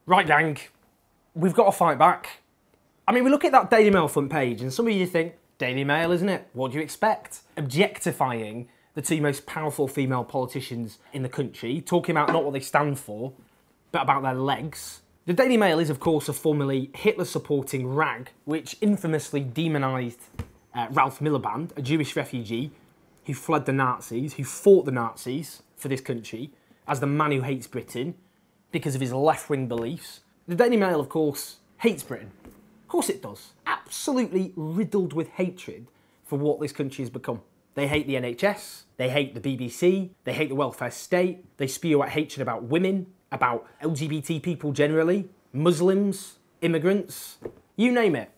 Right, gang, we've got to fight back. I mean, we look at that Daily Mail front page and some of you think, Daily Mail, isn't it? What do you expect? Objectifying the two most powerful female politicians in the country, talking about not what they stand for, but about their legs. The Daily Mail is, of course, a formerly Hitler-supporting rag, which infamously demonised Ralph Miliband, a Jewish refugee who fled the Nazis, who fought the Nazis for this country, as the man who hates Britain because of his left-wing beliefs. The Daily Mail, of course, hates Britain. Of course it does. Absolutely riddled with hatred for what this country has become. They hate the NHS, they hate the BBC, they hate the welfare state, they spew out hatred about women, about LGBT people generally, Muslims, immigrants, you name it.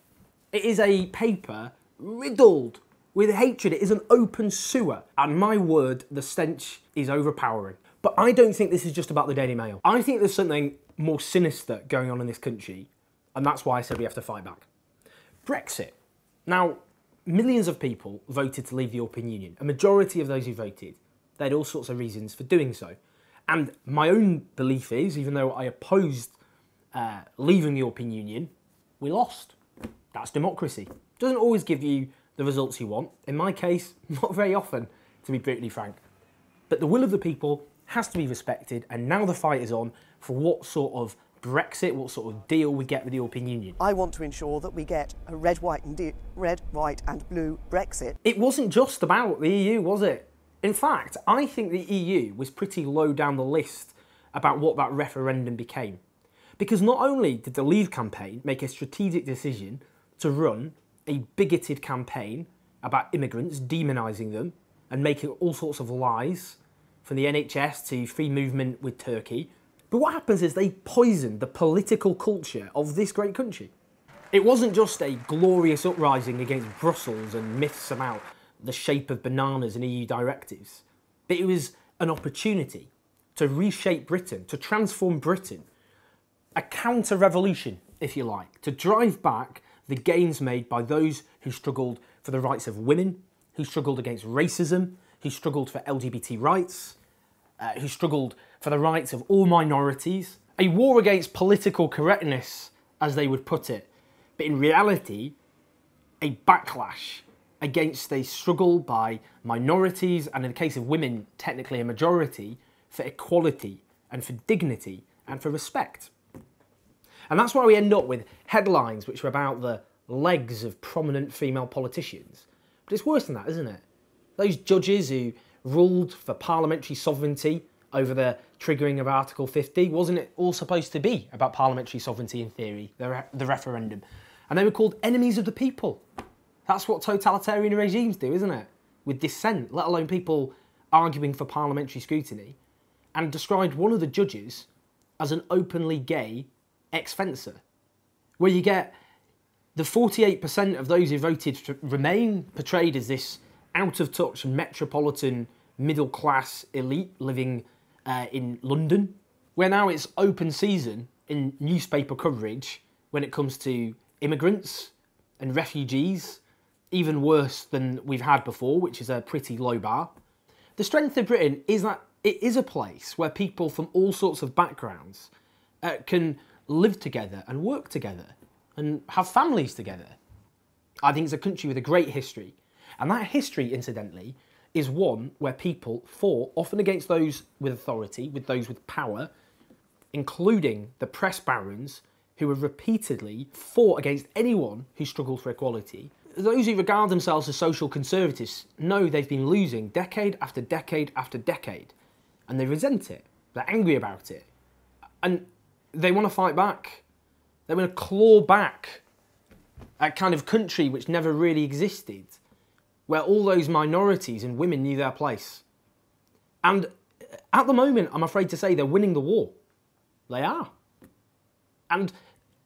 It is a paper riddled with hatred. It is an open sewer. And my word, the stench is overpowering. But I don't think this is just about the Daily Mail. I think there's something more sinister going on in this country, and that's why I said we have to fight back. Brexit. Now, millions of people voted to leave the European Union. A majority of those who voted, they had all sorts of reasons for doing so. And my own belief is, even though I opposed leaving the European Union, we lost. That's democracy. It doesn't always give you the results you want. In my case, not very often, to be brutally frank. But the will of the people has to be respected, and now the fight is on for what sort of Brexit, what sort of deal we get with the European Union. I want to ensure that we get a red, white and blue Brexit. It wasn't just about the EU, was it? In fact, I think the EU was pretty low down the list about what that referendum became. Because not only did the Leave campaign make a strategic decision to run a bigoted campaign about immigrants, demonising them, and making all sorts of lies, from the NHS to free movement with Turkey. But what happens is they poisoned the political culture of this great country. It wasn't just a glorious uprising against Brussels and myths about the shape of bananas and EU directives, but it was an opportunity to reshape Britain, to transform Britain, a counter-revolution, if you like, to drive back the gains made by those who struggled for the rights of women, who struggled against racism, who struggled for LGBT rights, who struggled for the rights of all minorities. A war against political correctness, as they would put it, but in reality, a backlash against a struggle by minorities, and in the case of women, technically a majority, for equality and for dignity and for respect. And that's why we end up with headlines which are about the legs of prominent female politicians. But it's worse than that, isn't it? Those judges who ruled for parliamentary sovereignty over the triggering of Article 50, wasn't it all supposed to be about parliamentary sovereignty in theory, the referendum? And they were called enemies of the people. That's what totalitarian regimes do, isn't it? With dissent, let alone people arguing for parliamentary scrutiny, and described one of the judges as an openly gay ex-fencer, where you get the 48% of those who voted to remain portrayed as this out-of-touch metropolitan middle-class elite living in London, where now it's open season in newspaper coverage when it comes to immigrants and refugees, even worse than we've had before, which is a pretty low bar. The strength of Britain is that it is a place where people from all sorts of backgrounds can live together and work together and have families together. I think it's a country with a great history. And that history, incidentally, is one where people fought, often against those with authority, with those with power, including the press barons, who have repeatedly fought against anyone who struggled for equality. Those who regard themselves as social conservatives know they've been losing decade after decade after decade, and they resent it. They're angry about it. And they want to fight back. They want to claw back that kind of country which never really existed, where all those minorities and women knew their place. And at the moment, I'm afraid to say, they're winning the war. They are. And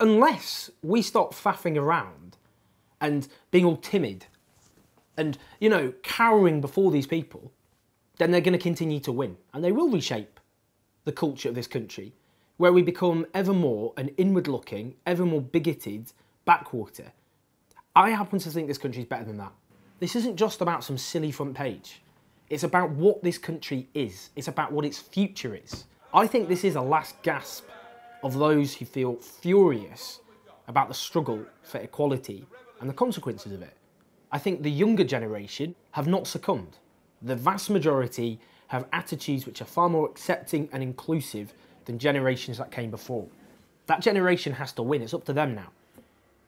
unless we stop faffing around and being all timid and, you know, cowering before these people, then they're going to continue to win. And they will reshape the culture of this country, where we become ever more an inward-looking, ever more bigoted backwater. I happen to think this country is better than that. This isn't just about some silly front page. It's about what this country is. It's about what its future is. I think this is a last gasp of those who feel furious about the struggle for equality and the consequences of it. I think the younger generation have not succumbed. The vast majority have attitudes which are far more accepting and inclusive than generations that came before. That generation has to win. It's up to them now.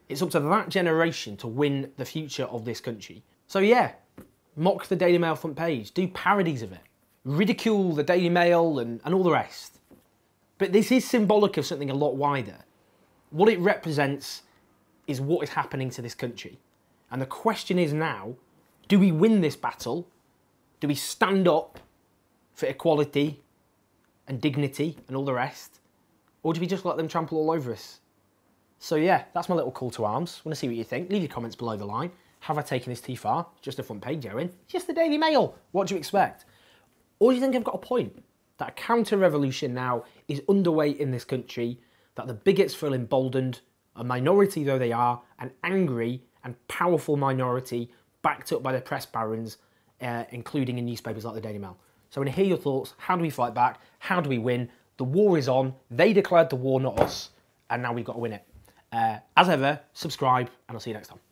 It's up to that generation to win the future of this country. So yeah, mock the Daily Mail front page, do parodies of it, ridicule the Daily Mail and all the rest. But this is symbolic of something a lot wider. What it represents is what is happening to this country. And the question is now, do we win this battle? Do we stand up for equality and dignity and all the rest? Or do we just let them trample all over us? So yeah, that's my little call to arms. Want to see what you think? Leave your comments below the line. Have I taken this too far? Just a front page, Owen. Just the Daily Mail. What do you expect? Or do you think I've got a point? That a counter-revolution now is underway in this country, that the bigots feel emboldened, a minority though they are, an angry and powerful minority backed up by the press barons, including in newspapers like the Daily Mail. So I want to hear your thoughts. How do we fight back? How do we win? The war is on. They declared the war, not us. And now we've got to win it. As ever, subscribe and I'll see you next time.